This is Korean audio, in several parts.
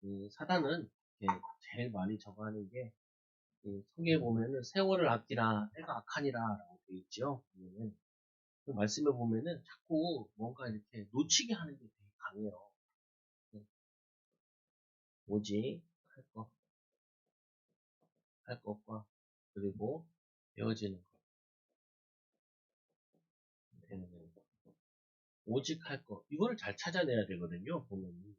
이 사단은 제일 많이 저거 하는 게, 성경에 보면은 세월을 아끼라 때가 악하니라 라고 되어 있죠. 보면은 그 말씀에 보면은 자꾸 뭔가 이렇게 놓치게 하는 게 되게 강해요. 네, 오직 할 것과 그리고 되어지는 것, 되는 것. 오직 할 것, 이거를 잘 찾아내야 되거든요. 보면은.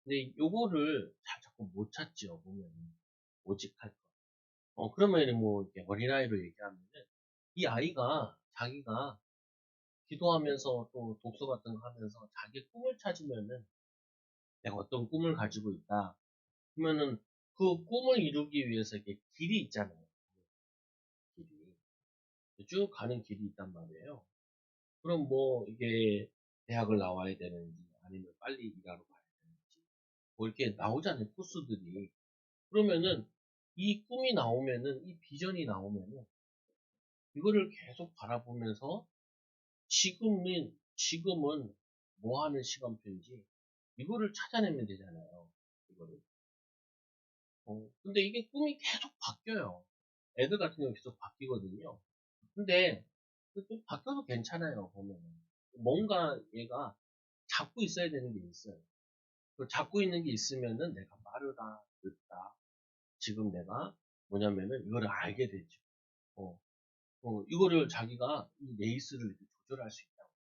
근데 요거를 자꾸 못 찾죠. 보면은 오직 할 것. 그러면 뭐 이렇게 어린아이로 얘기하면은 이 아이가 자기가 기도하면서 또 독서 같은 거 하면서 자기 꿈을 찾으면은 내가 어떤 꿈을 가지고 있다. 그러면은 그 꿈을 이루기 위해서 이게 길이 있잖아요. 길이. 쭉 가는 길이 있단 말이에요. 그럼 뭐 이게 대학을 나와야 되는지 아니면 빨리 일하러 가야 되는지 뭐 이렇게 나오잖아요. 코스들이. 그러면은 이 꿈이 나오면은 이 비전이 나오면은 이거를 계속 바라보면서 지금은 뭐 하는 시간표인지 이거를 찾아내면 되잖아요. 이거를. 근데 이게 꿈이 계속 바뀌어요. 애들 같은 경우 계속 바뀌거든요. 근데 좀 바뀌어도 괜찮아요. 보면은 뭔가 얘가 잡고 있어야 되는 게 있어요. 그 잡고 있는 게 있으면은 내가 빠르다, 늦다. 지금 내가 뭐냐면은 이거를 알게 되죠. 어, 이거를 자기가 이 레이스를 이렇게 조절할 수 있다고.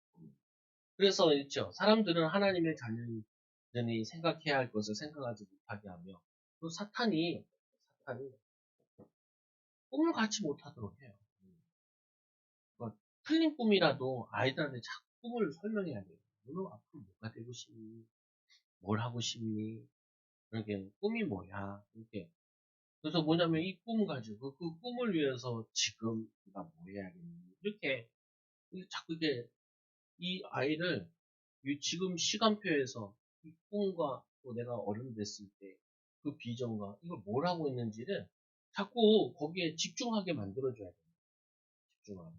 그래서 있죠. 사람들은 하나님의 자녀니 생각해야 할 것을 생각하지 못하게 하며 또 사탄이 꿈을 갖지 못하도록 해요. 틀린 꿈이라도 아이들한테 자꾸 꿈을 설명해야 돼요. 너는 앞으로 뭐가 되고 싶니? 뭘 하고 싶니? 이렇게 꿈이 뭐야? 이렇게. 그래서 뭐냐면 이 꿈 가지고 그 꿈을 위해서 지금 네가 뭐 해야겠니? 이렇게 자꾸 이게 이 아이를 지금 시간표에서 이 꿈과 또 내가 어른 됐을 때 그 비전과 이걸 뭘 하고 있는지를 자꾸 거기에 집중하게 만들어줘야 돼요. 집중하게.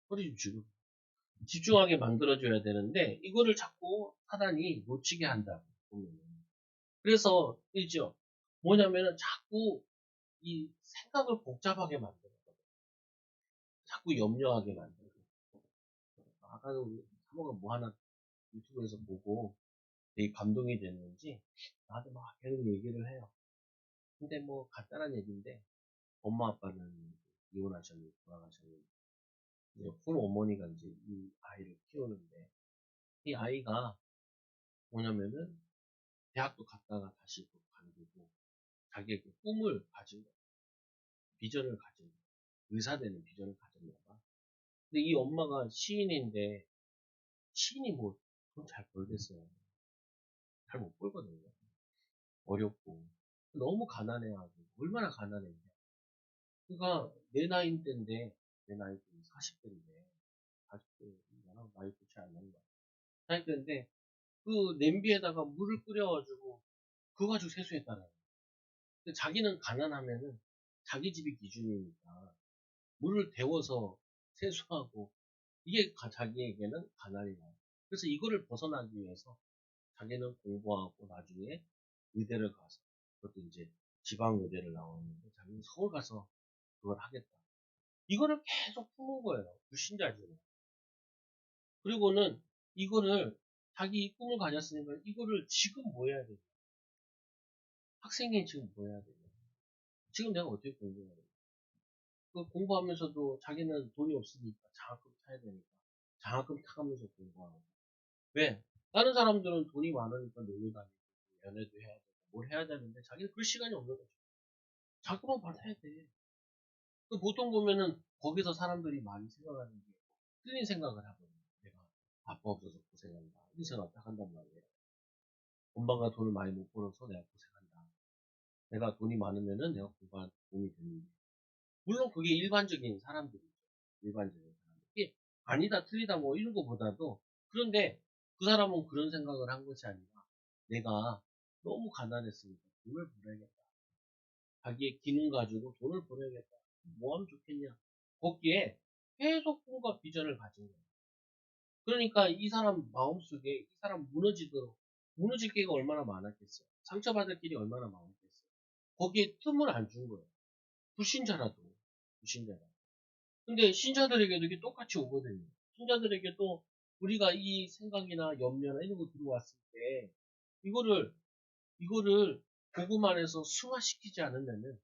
허리 좀 쥐고. 집중하게 만들어줘야 되는데 이거를 자꾸 사단이 놓치게 한다고 보면. 그래서 이죠. 뭐냐면은 자꾸 이 생각을 복잡하게 만들어요. 자꾸 염려하게 만들어요. 아까도 우리 사모가 뭐 하나 유튜브에서 보고 되게 감동이 됐는지 나한테 막 계속 얘기를 해요. 근데 뭐 간단한 얘기인데 엄마 아빠는 이혼하셨는데 돌아가셨는데 이제 홀어머니가 이제 이 아이를 키우는데 이 아이가 뭐냐면은 대학도 갔다가 다시 또 관두고 자기의 그 꿈을 가진 거, 비전을 가진 거, 의사 되는 비전을 가졌나 봐. 근데 이 엄마가 시인인데 시인이 뭐 돈 잘 벌겠어요. 잘 못 벌거든요. 어렵고 너무 가난해하고 얼마나 가난했냐. 그러니까 내 나이 때인데 내 나이 때 40대인데 40대 나랑 나이 차이 안 나는 거야. 40대인데 그 냄비에다가 물을 끓여가지고 그거 가지고 세수했다는 근데 자기는 가난하면은 자기 집이 기준이니까 물을 데워서 세수하고 이게 자기에게는 가난이다. 그래서 이거를 벗어나기 위해서 자기는 공부하고 나중에 의대를 가서 그것도 이제 지방 의대를 나왔는데 자기는 서울 가서 그걸 하겠다. 이거를 계속 품은 거예요. 불신자지로. 그리고는 이거를 자기 꿈을 가졌으니까 이거를 지금 뭐 해야 되냐. 학생이 지금 뭐 해야 되냐. 지금 내가 어떻게 공부해야 되냐. 그 공부하면서도 자기는 돈이 없으니까 장학금 타야 되니까 장학금 타가면서 공부하고. 왜? 다른 사람들은 돈이 많으니까 놀러 다니고 연애도 해야 되고 뭘 해야 되는데 자기는 그럴 시간이 없는 거죠. 자꾸만 받아야 돼. 그 보통 보면은 거기서 사람들이 많이 생각하는 게 틀린 생각을 하거든요. 내가 아빠 없어서 고생한다. 이 생각 딱 한단 말이에요. 엄마가 돈을 많이 못 벌어서 내가 고생한다. 내가 돈이 많으면은 내가 공부한 돈이 되는데. 물론 그게 일반적인 사람들이죠. 일반적인 사람들. 이게 아니다, 틀리다 뭐 이런 거보다도 그런데 그 사람은 그런 생각을 한 것이 아니라 내가 너무 가난했으니까 돈을 벌어야겠다. 자기의 기능 가지고 돈을 벌어야겠다. 뭐 하면 좋겠냐. 거기에 계속 꿈과 비전을 가진 거예요. 그러니까 이 사람 마음속에 이 사람 무너지도록 무너질 기회가 얼마나 많았겠어요. 상처받을 길이 얼마나 많았겠어요. 거기에 틈을 안 준 거예요. 불신자라도. 불신자라도. 근데 신자들에게도 이게 똑같이 오거든요. 신자들에게도 우리가 이 생각이나 염려나 이런 거 들어왔을 때 이거를 복음 안에서 승화시키지 않으면은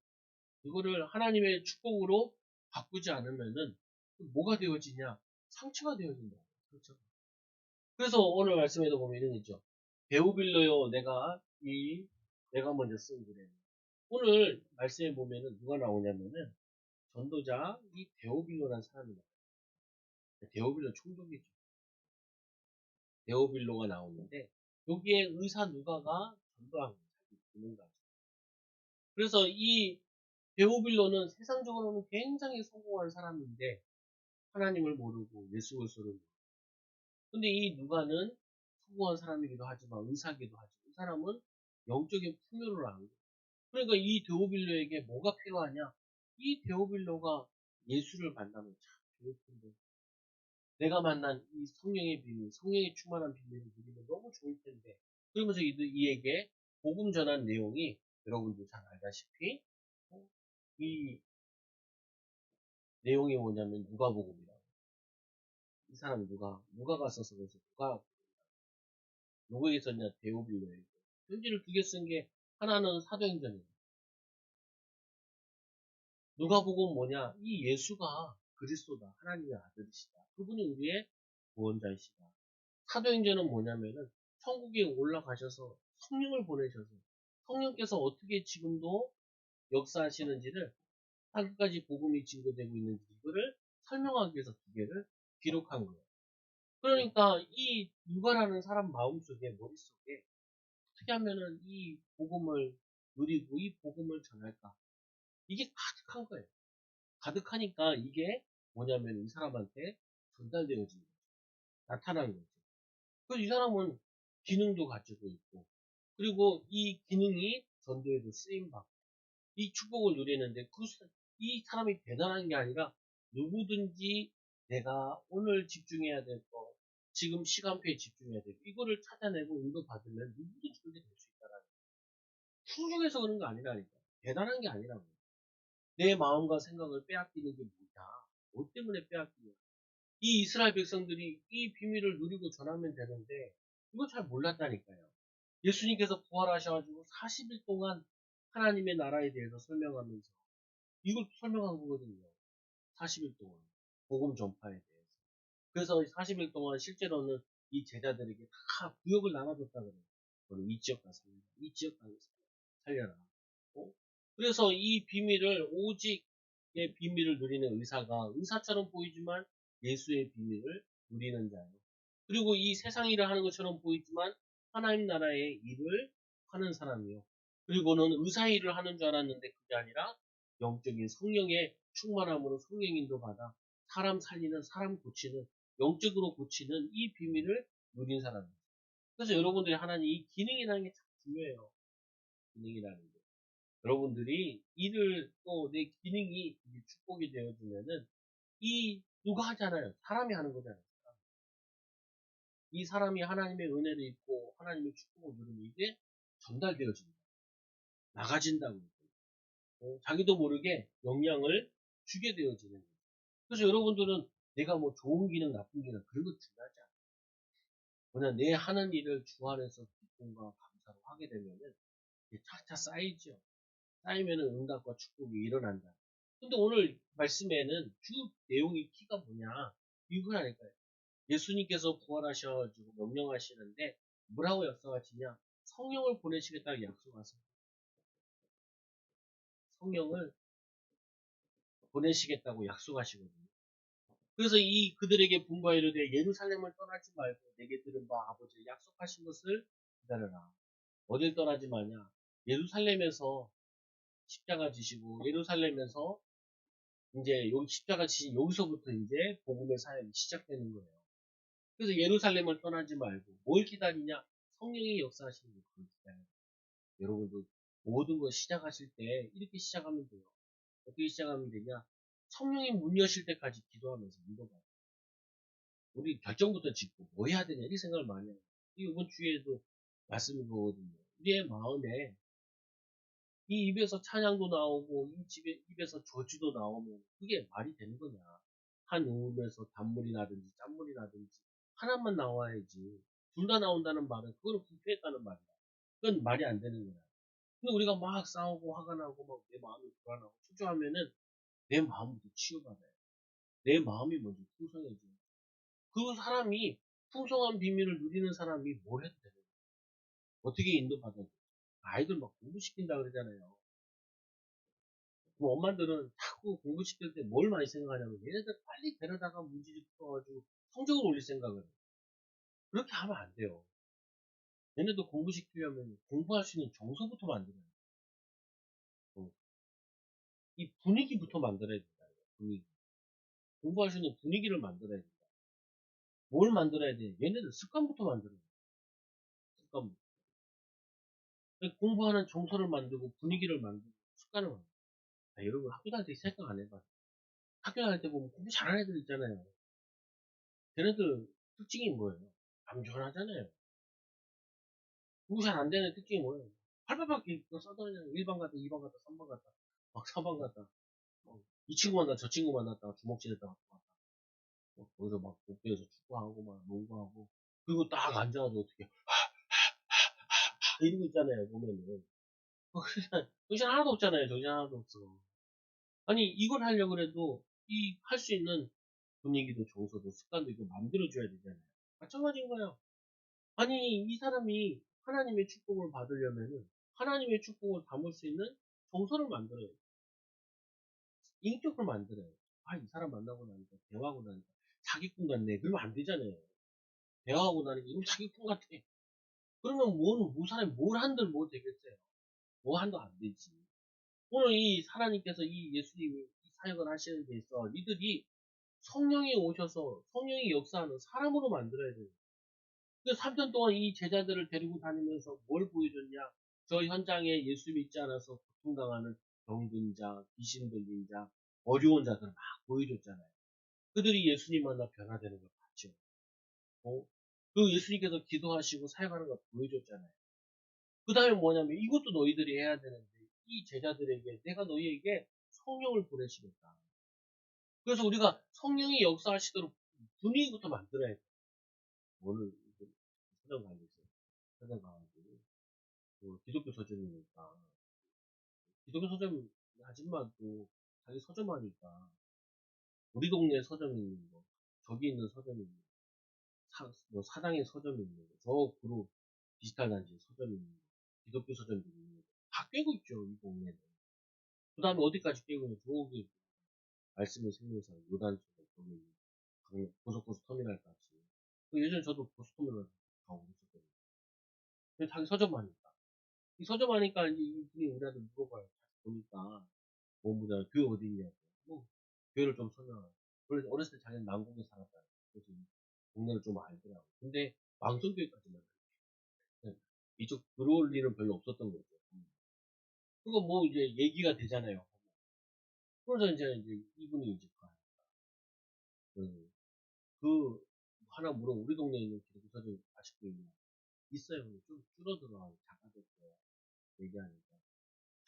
이거를 하나님의 축복으로 바꾸지 않으면은 뭐가 되어지냐? 상처가 되어진다. 그렇죠. 그래서 오늘 말씀에도 보면 이런 게 있죠. 베오빌로요, 내가 먼저 쓴 그래. 오늘 말씀에 보면은 누가 나오냐면은 전도자 이 데오빌로라는 사람이 나와요. 데오빌로 총독이죠. 데오빌로가 나오는데 여기에 의사 누가가 전도한 거예요. 자기 기능 가지고. 그래서 이 데오빌로는 세상적으로는 굉장히 성공한 사람인데 하나님을 모르고 예수 그리스도를 모르고. 근데 이 누가는 성공한 사람이기도 하지만 의사기도 하죠. 이 사람은 영적인 풍요를 알고. 그러니까 이 데오빌로에게 뭐가 필요하냐? 이 데오빌로가 예수를 만나면 참 좋을 텐데. 내가 만난 이 성령의 비밀, 성령의 충만한 비밀을 누리면 너무 좋을 텐데. 그러면서 이에게 복음 전한 내용이 여러분도 잘 알다시피 이 내용이 뭐냐면 누가복음이라고. 이 사람 누가가 써서 그래서 누구에게 썼냐? 데오빌로에게. 편지를 두 개 쓴 게 하나는 사도행전이에요. 누가복음 뭐냐? 이 예수가 그리스도다. 하나님의 아들이시다. 그분이 우리의 구원자이시다. 사도행전은 뭐냐면은 천국에 올라가셔서 성령을 보내셔서 성령께서 어떻게 지금도 역사하시는지를 한 끝까지 복음이 증거되고 있는지 이거를 설명하기 위해서 두 개를 기록한 거예요. 그러니까 이 누가라는 사람 마음속에 머릿속에 어떻게 하면은 이 복음을 누리고 이 복음을 전할까? 이게 가득한 거예요. 가득하니까 이게 뭐냐면 이 사람한테 전달되어진 거죠. 나타난 거죠. 그래서 이 사람은 기능도 가지고 있고, 그리고 이 기능이 전도에도 쓰임받고, 이 축복을 누리는데, 이 사람이 대단한 게 아니라, 누구든지 내가 오늘 집중해야 될 거, 지금 시간표에 집중해야 될 거, 이거를 찾아내고 인도받으면 누구든지 그렇게 될 수 있다라는 거예요. 훌륭해서 그런 거 아니라니까. 대단한 게 아니라고. 내 마음과 생각을 빼앗기는 게 뭐냐? 뭐 때문에 빼앗기냐? 이 이스라엘 백성들이 이 비밀을 누리고 전하면 되는데, 이거 잘 몰랐다니까요. 예수님께서 부활하셔가지고 40일 동안 하나님의 나라에 대해서 설명하면서 이걸 설명한 거거든요. 40일 동안. 복음 전파에 대해서. 그래서 40일 동안 실제로는 이 제자들에게 다 구역을 나눠줬다 그래요. 너는 이 지역 가서 살려라. 이 지역 가서 살려라. 어? 그래서 이 비밀을 오직의 비밀을 누리는 의사가 의사처럼 보이지만 예수의 비밀을 누리는 자예요. 그리고 이 세상 일을 하는 것처럼 보이지만 하나님 나라의 일을 하는 사람이요. 그리고는 의사 일을 하는 줄 알았는데 그게 아니라 영적인 성령의 충만함으로 성령인도 받아 사람 살리는, 사람 고치는, 영적으로 고치는 이 비밀을 누린 사람이에요. 그래서 여러분들이 하나님 이 기능이라는 게 참 중요해요. 기능이라는 게. 여러분들이 일을 또 내 기능이 축복이 되어지면은 이 누가 하잖아요. 사람이 하는 거잖아요. 이 사람이 하나님의 은혜를 입고 하나님의 축복을 누리면 이게 전달되어진다. 나가진다고. 자기도 모르게 영향을 주게 되어지는 거예요. 그래서 여러분들은 내가 뭐 좋은 기능, 나쁜 기능 그런 거 중요하지 않아요. 그냥 내 하는 일을 주 안에서 기쁨과 감사로 하게 되면은 이게 차차 쌓이죠. 쌓이면은 응답과 축복이 일어난다. 근데 오늘 말씀에는 주 내용이 키가 뭐냐? 이거라니까요. 예수님께서 부활하셔가지고 명령하시는데 뭐라고 약속하시냐? 성령을 보내시겠다고 약속하세요. 성령을 보내시겠다고 약속하시거든요. 그래서 이 그들에게 분부하 이르되 예루살렘을 떠나지 말고 내게 들은 바 아버지 약속하신 것을 기다려라. 어딜 떠나지 마냐? 예루살렘에서 십자가 지시고 예루살렘에서 이제 여기 십자가 지신 여기서부터 이제 복음의 사역이 시작되는 거예요. 그래서 예루살렘을 떠나지 말고 뭘 기다리냐? 성령이 역사하시는 걸 기다려요. 여러분도 모든 거 시작하실 때 이렇게 시작하면 돼요. 어떻게 시작하면 되냐? 성령이 문 여실 때까지 기도하면서 믿어봐요. 우리 결정부터 짓고 뭐 해야 되냐 이 생각을 많이 해요. 이번 주에도 말씀인 거거든요. 우리의 마음에 이 입에서 찬양도 나오고 이 집에 입에서 저주도 나오면 그게 말이 되는 거냐? 한 음에서 단물이 나든지 짠물이 나든지 하나만 나와야지. 둘 다 나온다는 말은 그거는 불쾌했다는 말이야. 그건 말이 안 되는 거야. 근데 우리가 막 싸우고 화가 나고 막 내 마음이 불안하고 초조하면은 내 마음부터 치유받아요. 내 마음이 먼저 풍성해져요. 그 사람이 풍성한 비밀을 누리는 사람이 뭘 해도 되는 거야. 어떻게 인도받아요? 아이들 막 공부시킨다 그러잖아요. 그 엄마들은 자꾸 공부시킬 때 뭘 많이 생각하냐면 얘네들 빨리 데려다가 문제집 풀어가지고 성적을 올릴 생각을 해요. 그렇게 하면 안 돼요. 얘네들 공부시키려면 공부할 수 있는 정서부터 만들어야 돼요. 어, 이 분위기부터 만들어야 된다. 분위기. 공부할 수 있는 분위기를 만들어야 된다. 뭘 만들어야 돼? 얘네들 습관부터 만들어야 돼. 습관부터. 공부하는 정서를 만들고 분위기를 만들고 습관을 만들고. 아, 여러분 학교 다닐 때 생각 안 해봐. 학교 다닐 때 보면 공부 잘하는 애들 있잖아요. 걔네들 특징이 뭐예요? 암전하잖아요. 공부 잘 안 되는 특징이 뭐예요? 팔팔팔 써다니는 1반 갔다, 2반 갔다, 3반 갔다, 막 4반 갔다. 이 친구 만나 저 친구 만났다가 주먹질했다가 또 왔다. 거기서 막 복도에서 축구하고 막 농구하고. 그리고 딱 앉아가지고 어떻게 이러고 있잖아요, 보면은. 정신 하나도 없잖아요, 정신 하나도 없어. 아니, 이걸 하려고 해도 이 할 수 있는 분위기도 정서도 습관도 이거 만들어줘야 되잖아요. 마찬가지인 거예요. 아니, 이 사람이 하나님의 축복을 받으려면은 하나님의 축복을 담을 수 있는 정서를 만들어야 돼. 인격을 만들어야 돼. 아, 이 사람 만나고 나니까, 대화하고 나니까 자기꿈 같네. 그러면 안 되잖아요. 대화하고 나니까 이거 자기꿈 같아. 그러면 뭐 사람이 뭘 한들 뭐 되겠어요? 뭐 한도 안 되지. 오늘 이 하나님께서 이 예수님이 이 사역을 하시는 데 있어 이들이 성령이 오셔서 성령이 역사하는 사람으로 만들어야 돼요. 그 3년 동안 이 제자들을 데리고 다니면서 뭘 보여줬냐? 저 현장에 예수 믿지 않아서 고통당하는 병든 자, 귀신 들린 자, 어려운 자들을 막 보여줬잖아요. 그들이 예수님 만나 변화되는 걸 봤죠. 어? 그리고 예수님께서 기도하시고 사역하는 걸 보여줬잖아요. 그 다음에 뭐냐면 이것도 너희들이 해야 되는데 이 제자들에게 내가 너희에게 성령을 보내시겠다. 그래서 우리가 성령이 역사하시도록 분위기부터 만들어야 돼. 오늘 서점 가고 있어요. 서점 가가지고 기독교 서점이니까 기독교 서점 아줌마도 자기 서점 하니까 우리 동네 서점이 있는 거 저기 있는 서점이 있는 거 뭐 사당에 서점이 있는 거 저 그룹 디지털 단지 서점이 있는 거 기독교 서점도 있는 거다 꿰고 있죠 이 동네는. 그 다음에 어디까지 꿰고 있는 저기 말씀의 생명사 요단처럼 거기 있는 고속버스 터미널까지. 예전에 저도 버스터미널 가고 있었거든요. 근데 자기 서점 하니까 이 서점 하니까 이제 이분이 우리한테 물어봐요. 보니까 뭐 묻잖아. 교회 어디 있냐고. 뭐 교회를 좀 설명하고. 원래 어렸을 때 자기는 남궁에 살았다. 그래서 이 동네를 좀 알더라고. 근데 망성교회까지만 네. 이쪽 들어올 일은 별로 없었던 거죠. 그거 뭐 이제 얘기가 되잖아요. 그래서 이제 이분이 이제 그, 그 하나 물어 우리 동네에 있는 기독교 서점 아직도 있냐? 있어요. 좀 줄어들어 작아졌어요. 얘기하니까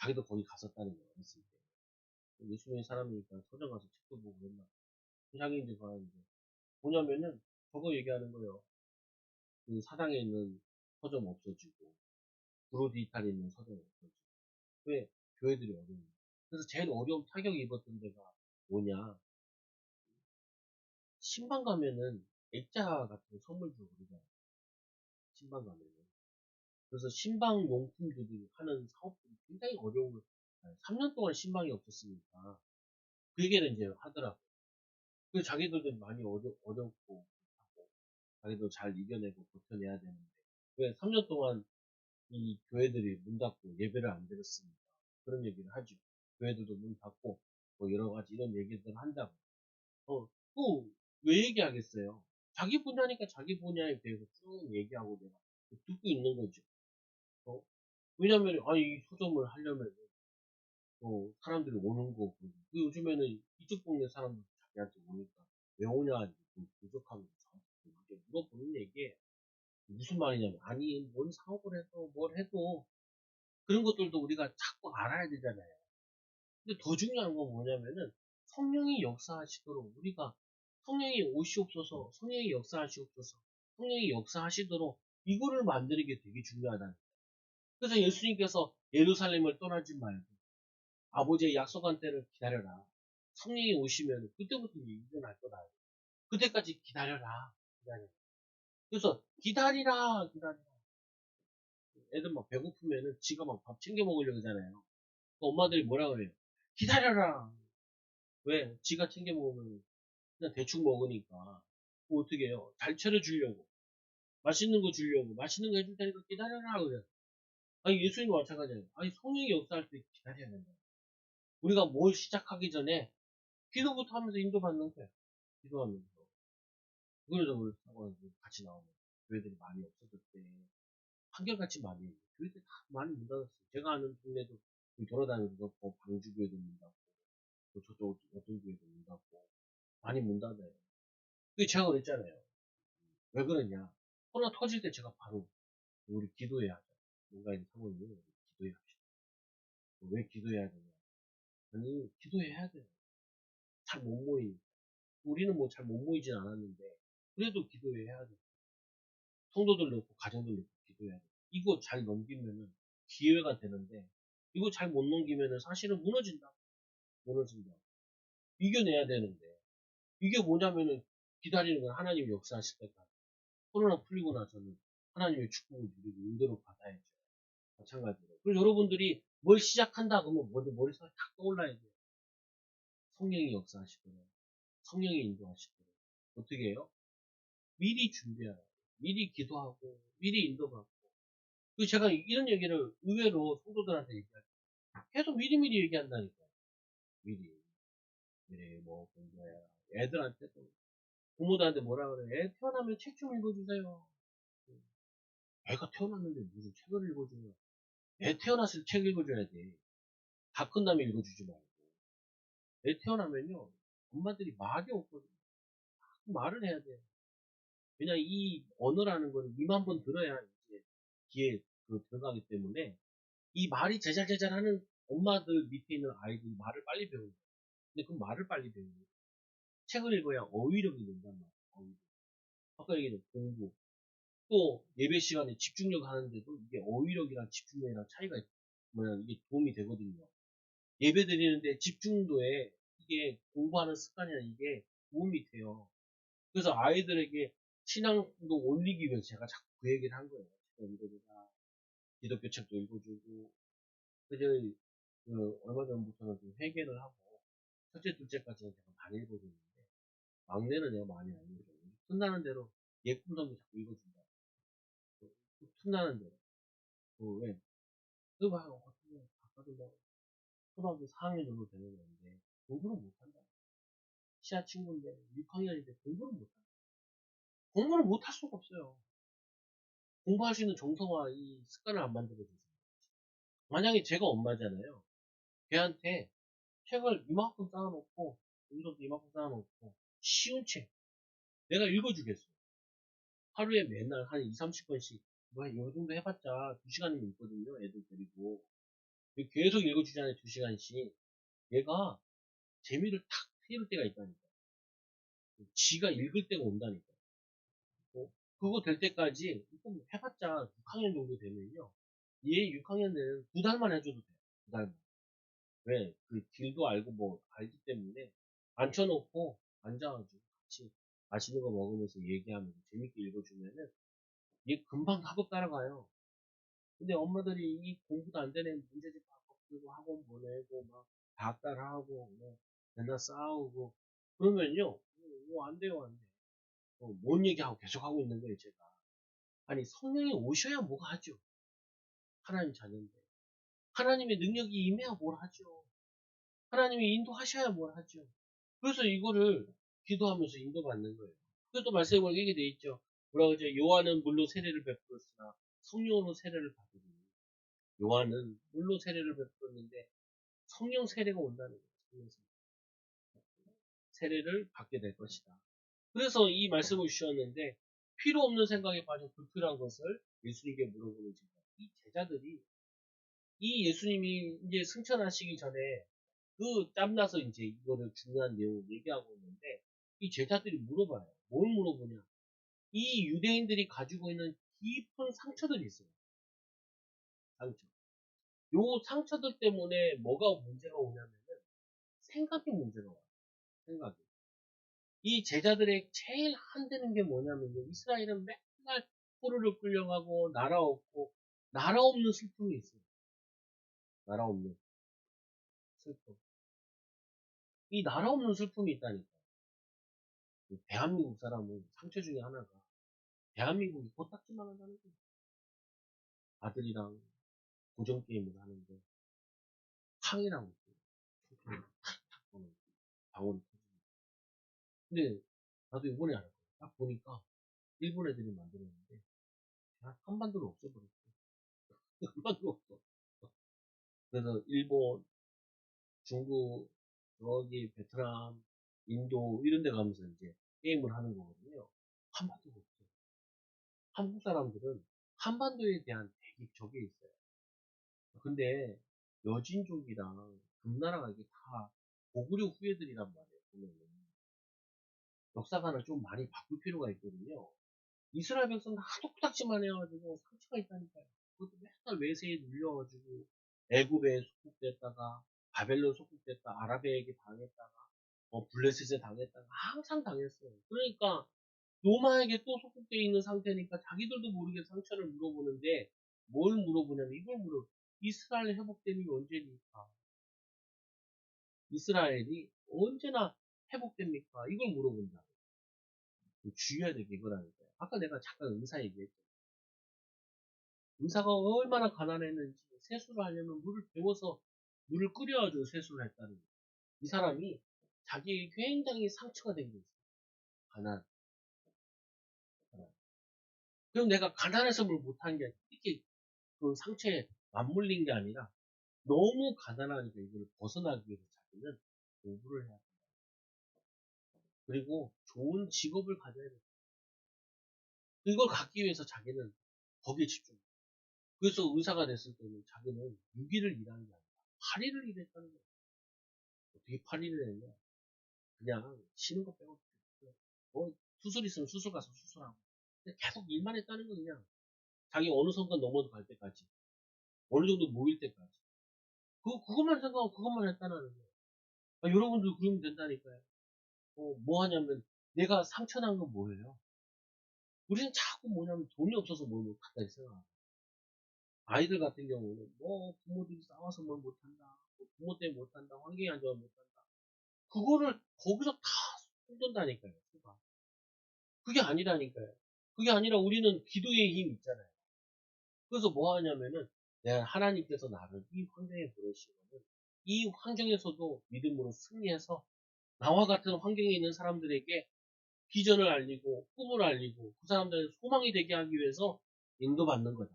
자기도 거기 갔었다는 거야. 어렸을 때. 예수님의 사람이니까 서점 가서 책도 보고 그랬나. 자기 이제 이제 뭐냐면은 저거 얘기하는 거예요. 그 사당에 있는 서점 없어지고 브로 디지털에 있는 서점 없어지고 왜 교회들이 어려운 그래서 제일 어려운 타격을 입었던 데가 뭐냐 신방 가면은 액자 같은 거 선물 주고 그러잖아요. 신방 가면은 그래서 신방 용품들이 하는 사업들이 굉장히 어려운 걸 3년 동안 신방이 없었으니까 그 얘기를 이제 하더라고. 그 자기들도 많이 어렵고 하고 자기도 잘 이겨내고 버텨내야 되는데 왜 3년 동안 이 교회들이 문 닫고 예배를 안 드렸습니다. 그런 얘기를 하죠. 교회들도 문 닫고 뭐 여러 가지 이런 얘기들을 한다고. 왜 얘기하겠어요? 자기 분야니까 자기 분야에 대해서 쭉 얘기하고 내가 듣고 있는 거죠. 어? 왜냐면 아니 이 서점을 하려면 사람들이 오는 거고 그 요즘에는 이쪽 동네 사람들 자기한테 오니까 왜 오냐 좀 부족하면 그렇게 물어보는 얘기예요. 무슨 말이냐면, 아니, 뭔 사업을 해도, 뭘 해도, 그런 것들도 우리가 자꾸 알아야 되잖아요. 근데 더 중요한 건 뭐냐면은, 성령이 역사하시도록, 우리가, 성령이 오시옵소서, 성령이 역사하시옵소서, 성령이 역사하시도록, 이거를 만드는 게 되게 중요하다. 그래서 예수님께서 예루살렘을 떠나지 말고, 아버지의 약속한 때를 기다려라. 성령이 오시면, 그때부터 일어날 거다. 그때까지 기다려라. 기다려. 그래서, 기다리라, 기다리라. 애들 막 배고프면은 지가 막 밥 챙겨 먹으려고 하잖아요. 그 엄마들이 뭐라 그래요? 기다려라. 왜? 지가 챙겨 먹으면 그냥 대충 먹으니까. 뭐 어떻게 해요? 잘 차려주려고. 맛있는 거 주려고. 맛있는 거 해줄 테니까 기다려라. 그래. 아니, 예수님도 마찬가지예요. 아니, 성령이 역사할 때 기다려야 된다. 우리가 뭘 시작하기 전에 기도부터 하면서 인도받는 거야. 기도하면서. 그래서 우리 같이 나오면 교회들이 많이 없어졌을 때 한결같이 많이 교회들이 다 많이 문 닫았어요. 제가 아는 동네도 돌아다니면서 뭐 방주교회도 문 닫고 또 저쪽 어떤 교회도 문 닫고 많이 문 닫아요. 그게 제가 그랬잖아요. 왜 그러냐? 코로나 터질 때 제가 바로 우리 기도해야 하자. 뭔가 있는 상황이면 우리 기도해야 합시다. 왜 기도해야 되냐? 아니 기도해야 돼요. 잘 못 모이니까. 우리는 뭐 잘 못 모이진 않았는데 그래도 기도해야 돼. 성도들 넣고 가정들 넣고 기도해야 돼. 이거 잘 넘기면은 기회가 되는데 이거 잘 못 넘기면은 사실은 무너진다. 무너진다. 이겨내야 되는데 이게 뭐냐면은 기다리는 건 하나님이 역사하실 때까지. 코로나 풀리고 나서는 하나님의 축복을 누리고 인도를 받아야죠. 마찬가지로. 그리고 여러분들이 뭘 시작한다 그러면 먼저 머릿속에 탁 떠올라야 돼요. 성령이 역사하시도록. 성령이 인도하시도록. 어떻게 해요? 미리 준비해요. 미리 기도하고 미리 인도받고. 그 제가 이런 얘기를 의외로 성도들한테 얘기할 때 계속 미리미리 얘기한다니까요. 미리. 미리 뭐 공부해라. 애들한테도 부모들한테 뭐라 그래. 애 태어나면 책 좀 읽어주세요. 애가 태어났는데 무슨 책을 읽어주냐. 애 태어났을 때 책 읽어줘야 돼. 다 큰 다음에 읽어주지 말고. 애 태어나면요. 엄마들이 말이 없거든요. 말을 해야 돼요. 왜냐, 이 언어라는 거는 입만 번 들어야 이제 귀에 들어가기 때문에 이 말이 제잘제잘 하는 엄마들 밑에 있는 아이들이 말을 빨리 배우는 거예요. 근데 그 말을 빨리 배우는 거예요. 책을 읽어야 어휘력이 는단 말이에요. 어휘력. 아까 얘기했던 공부. 또 예배 시간에 집중력 하는데도 이게 어휘력이랑 집중력이랑 차이가 뭐냐 이게 도움이 되거든요. 예배 드리는데 집중도에 이게 공부하는 습관이나 이게 도움이 돼요. 그래서 아이들에게 신앙도 올리기 위해서 제가 자꾸 그 얘기를 한 거예요. 읽어주라. 기독교 책도 읽어주고. 그래서 얼마 전부터는 좀 회개를 하고 첫째, 둘째까지는 제가 많이 읽어주는데 막내는 내가 많이 안 읽어줘요. 틈나는 대로 예쁨성도 자꾸 읽어준다. 틈나는 대로. 왜? 그거 막 어떻게 아까도 뭐 초등학교 4학년 정도 되는 애인데 공부를 못한다. 시아 친구인데 6학년인데 공부를 못한다. 공부를 못할 수가 없어요. 공부할 수 있는 정서와 이 습관을 안 만들어줘서. 만약에 제가 엄마잖아요. 걔한테 책을 이만큼 쌓아놓고, 여기서도 이만큼 쌓아놓고, 쉬운 책. 내가 읽어주겠어. 하루에 맨날 한 2, 30권씩, 뭐, 요 정도 해봤자 2시간이면 있거든요. 애들 데리고. 계속 읽어주잖아요. 2시간씩. 얘가 재미를 탁 트일 때가 있다니까. 지가 읽을 때가 온다니까. 그거 될 때까지, 좀 해봤자 6학년 정도 되면요. 얘 6학년 되는 2달만 해줘도 돼요. 2달만. 왜? 그 길도 알고 뭐 알기 때문에 앉혀놓고 앉아가지고 같이 맛있는 거 먹으면서 얘기하면서 재밌게 읽어주면은 얘 금방 학업 따라가요. 근데 엄마들이 이 공부도 안 되는 문제집 바꿔 풀고 학원 보내고 막 닥달하고 뭐 맨날 싸우고 그러면요 안 돼요 안 돼. 뭔 얘기하고 계속 하고 있는 거예요 제가. 아니 성령이 오셔야 뭐가 하죠. 하나님 자녀인데 하나님의 능력이 임해야 뭘 하죠. 하나님이 인도하셔야 뭘 하죠. 그래서 이거를 기도하면서 인도받는 거예요. 그것도 말씀에 보면 얘기 돼 있죠. 뭐라고 하죠? 요한은 물로 세례를 베풀었으나 성령으로 세례를 받으니. 요한은 물로 세례를 베풀었는데 성령 세례가 온다는 거예요. 성령 세례를 받게 될 것이다. 그래서 이 말씀을 주셨는데 필요 없는 생각에 빠져 불필요한 것을 예수님께 물어보는 제자. 이 제자들이 이 예수님이 이제 승천하시기 전에 그 짬나서 이제 이거를 중요한 내용을 얘기하고 있는데 이 제자들이 물어봐요. 뭘 물어보냐? 이 유대인들이 가지고 있는 깊은 상처들이 있어요. 상처. 요 상처들 때문에 뭐가 문제가 오냐면은 생각이 문제가 와요. 생각이. 이 제자들의 제일 한대는 게 뭐냐면요. 이스라엘은 맨날 포로를 끌려가고 나라 없고 나라 없는 슬픔이 있어요. 나라 없는 슬픔. 이 나라 없는 슬픔이 있다니까. 대한민국 사람은 상처 중에 하나가 대한민국이 코딱지만 한다는 거예요. 아들이랑 고정게임을 하는데 탕이라고 있어요. 탁탁 보는 방울이 터지는. 근데 나도 이번에 알았거든. 딱 보니까 일본 애들이 만들었는데 한반도를 없애버렸어. 한반도 없어. 그래서 일본, 중국, 여기 베트남, 인도 이런 데 가면서 이제 게임을 하는 거거든요. 한반도가 없어. 한국 사람들은 한반도에 대한 되게 적이 있어요. 근데 여진족이랑 금나라가 이게 다 고구려 후예들이란 말이에요. 보면은 역사관을 좀 많이 바꿀 필요가 있거든요. 이스라엘 백성은 하도 코딱지만 해가지고 상처가 있다니까요. 그것도 맨날 외세에 눌려가지고 애굽에 속국됐다가 바벨론 속국됐다 아랍에게 당했다가 블레셋에 당했다가 항상 당했어요. 그러니까 로마에게 또 속국되어 있는 상태니까 자기들도 모르게 상처를 물어보는데 뭘 물어보냐면 이걸 물어. 이스라엘 회복됨이 언제니까? 이스라엘이 언제나 회복됩니까? 이걸 물어본다. 주의해야 될 게 이거라니까요. 아까 내가 잠깐 의사 얘기했죠. 의사가 얼마나 가난했는지 세수를 하려면 물을 데워서 물을 끓여가지고 세수를 했다는 거예요. 이 사람이 자기 굉장히 상처가 된 게 있어요. 가난. 가난. 그럼 내가 가난해서 뭘 못한 게 아니라 이렇게 그 상처에 맞물린 게 아니라 너무 가난하니까 이걸 벗어나기 위해서 자기는 공부를 해야 돼. 그리고 좋은 직업을 가져야 돼. 이걸 갖기 위해서 자기는 거기에 집중해. 그래서 의사가 됐을 때는 자기는 6일을 일하는 게 아니라 8일을 일했다는 거야. 어떻게 8일을 했냐? 그냥 쉬는 거 빼고 뭐 수술 있으면 수술 가서 수술하고 계속 일만 했다는 거 그냥 자기 어느 선까지 넘어갈 때까지 어느 정도 모일 때까지 그것만 생각하고 그것만 했다는 거예요. 아, 여러분들 그러면 된다니까요. 뭐 하냐면 내가 상처난 건 뭐예요? 우리는 자꾸 뭐냐면 돈이 없어서 뭘 못한다 이 생각. 아이들 같은 경우는 뭐 부모들이 싸워서 뭘 못한다, 뭐 부모 때문에 못한다, 환경이 안 좋아서 못한다. 그거를 거기서 다 쏟는다니까요. 그게 아니라니까요. 그게 아니라 우리는 기도의 힘이 있잖아요. 그래서 뭐 하냐면은 내가 하나님께서 나를 이 환경에 보내시면은 이 환경에서도 믿음으로 승리해서 나와 같은 환경에 있는 사람들에게 비전을 알리고 꿈을 알리고 그 사람들의 소망이 되게 하기 위해서 인도받는 거다.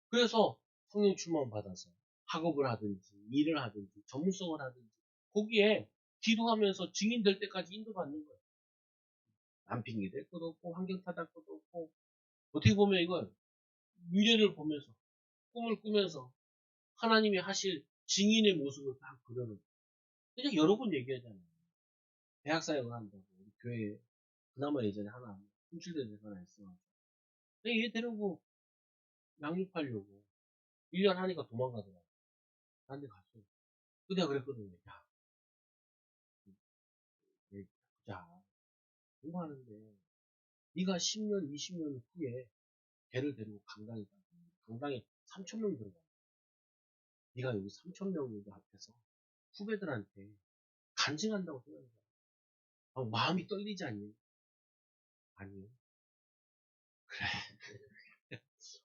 그래서 성령 충만 받아서 학업을 하든지 일을 하든지 전문성을 하든지 거기에 기도하면서 증인될 때까지 인도받는 거예요. 남 핑계 댈 것도 없고 환경 탓할 것도 없고 어떻게 보면 이건 미래를 보면서 꿈을 꾸면서 하나님이 하실 증인의 모습을 딱 그려놓은 그냥 여러 번 얘기하잖아요. 대학 사역을 한다고 우리 교회에 그나마 예전에 하나 훔칠된 데가 하나 있어. 얘 데리고 양육하려고 1년 하니까 도망가더라고. 딴 데 갔어. 그 내가 그랬거든요. 야, 자, 공부하는데 네가 10년, 20년 후에 걔를 데리고 강당에 가. 강당에 3천 명 들어가. 네가 여기 3천 명 여기 앞에서 후배들한테 간증한다고 생각해. 마음이 떨리지 않니? 아니요. 그래.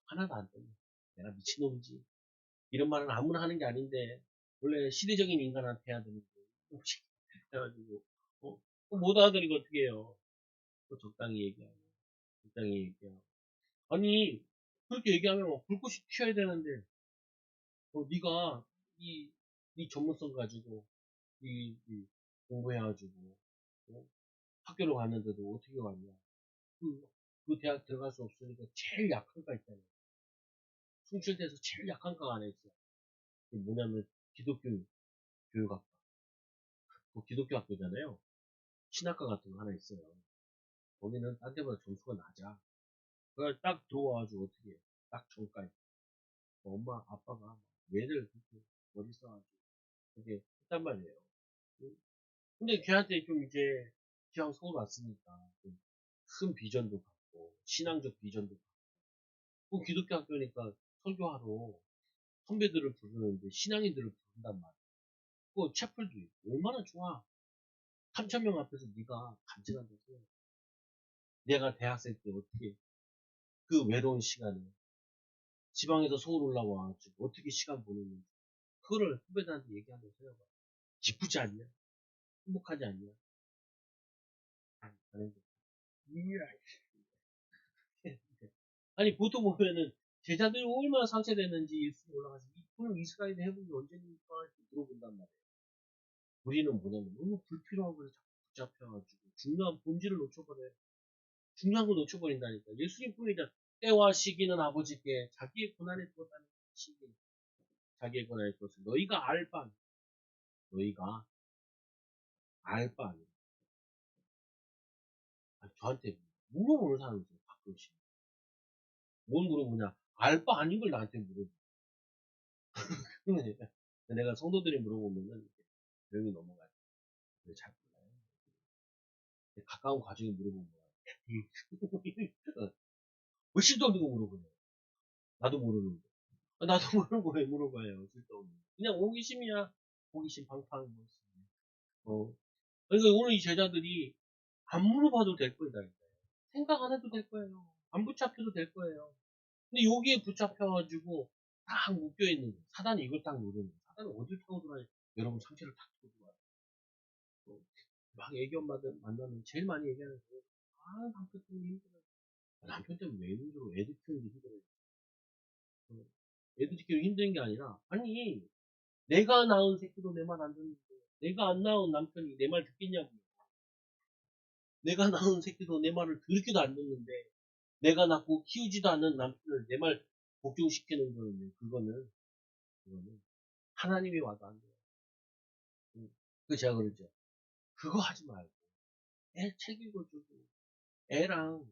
하나도 안 떨려. 내가 미친놈이지. 이런 말은 아무나 하는 게 아닌데, 원래 시대적인 인간한테 해야 되는데, 혹시, 해가지고, 못 알아들이고 어떻게 해요? 또 적당히 얘기하고, 적당히 얘기하고. 아니, 그렇게 얘기하면 불꽃이 튀어야 되는데, 네가, 이, 네 전문성 가지고, 이 공부해가지고, 어? 학교를 갔는데도 어떻게 왔냐. 그 대학 들어갈 수 없으니까 제일 약한 과 있잖아요. 숭실대에서 제일 약한 과가 하나 있어요. 그게 뭐냐면 기독교 교육학과. 그 기독교 학교잖아요. 신학과 같은 거 하나 있어요. 거기는 딴 데보다 점수가 낮아. 그걸 딱 들어와가지고 어떻게 해. 딱 정가에. 엄마, 아빠가 얘를 그렇게 머리 써가지고 그게 했단 말이에요. 근데 걔한테 좀 이제 기왕 서울 왔으니까 좀 큰 비전도 갖고 신앙적 비전도 갖고 기독교 학교니까 설교하러 선배들을 부르는데 신앙인들을 부른단 말이야. 그 채플도 있고 얼마나 좋아. 3,000명 앞에서 네가 간증한다고. 내가 대학생 때 어떻게 그 외로운 시간에 지방에서 서울 올라와가지고 어떻게 시간 보내는지 그거를 후배들한테 얘기하면서 해봐. 기쁘지 않냐? 행복하지 않냐? 안 행복해. 아니 보통 보면은 제자들이 얼마나 상처됐는지 예수님 올라가서 그럼 이스라엘 해보기 언제입니까? 이렇게 물어본단 말이에요. 우리는 뭐냐면 너무 불필요한 걸 자꾸 붙잡혀가지고 중요한 본질을 놓쳐버려요. 중요한 걸 놓쳐버린다니까. 예수님 뿐이다. 때와 시기는 아버지께 자기의 고난에 두었다는 시기. 자기의 고난에 두었어. 너희가 알 바, 너희가 알 바 아니야. 아니, 저한테 물어보는 사람이 있어요. 가끔씩. 뭘 물어보냐? 알 바 아닌 걸 나한테 물어보. 내가 성도들이 물어보면은 조용히 넘어가요. 잘 몰라요. 가까운 가족이 물어보면 왜 쓸데없는 거 물어보냐? 나도 모르는데. 나도 모르는 거 왜 물어봐요? 쓸데없는 거. 그냥 호기심이야. 호기심 팡팡. 그러니까 오늘 이 제자들이 안 물어봐도 될 거다. 생각 안 해도 될 거예요. 안 붙잡혀도 될 거예요. 근데 여기에 붙잡혀가지고 딱 묶여있는 거예요. 사단이 이걸 딱 노리는 거예요. 사단은 어딜 타고 들어야 여러분 상처를 탁 들고 와요. 막 애기 엄마들 만나면 제일 많이 얘기하는 거예요. 아, 남편 때문에 힘들어. 남편 때문에 왜 힘들어? 애들 키우는 게 힘들어. 애들 키우는 게 힘든 게 아니라, 아니, 내가 낳은 새끼도 내 말 안 듣는데, 내가 안 낳은 남편이 내 말 듣겠냐고요. 내가 낳은 새끼도 내 말을 듣기도 안 듣는데, 내가 낳고 키우지도 않는 남편을 내 말 복종시키는 거는, 그거는, 하나님이 와도 안 돼요. 그 제가 그러죠. 그거 하지 말고, 애 책 읽어주고, 애랑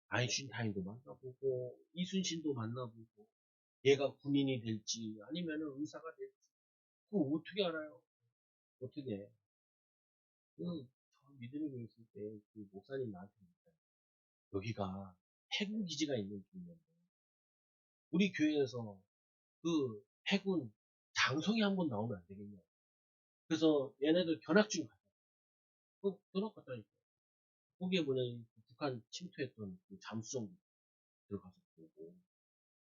아인슈타인도 만나보고, 이순신도 만나보고, 얘가 군인이 될지, 아니면은 의사가 될지, 그거 어떻게 알아요? 어떻게 해? 저 믿음의 교회 있을 때, 그 목사님 나한테 그랬어요. 여기가 해군 기지가 있는 교회인데, 우리 교회에서 그 해군 장성이 한번 나오면 안 되겠냐. 그래서 얘네들 견학중 가자. 견학 갔다니까. 거기에 뭐냐, 북한 침투했던 그 잠수정 들어가서 보고.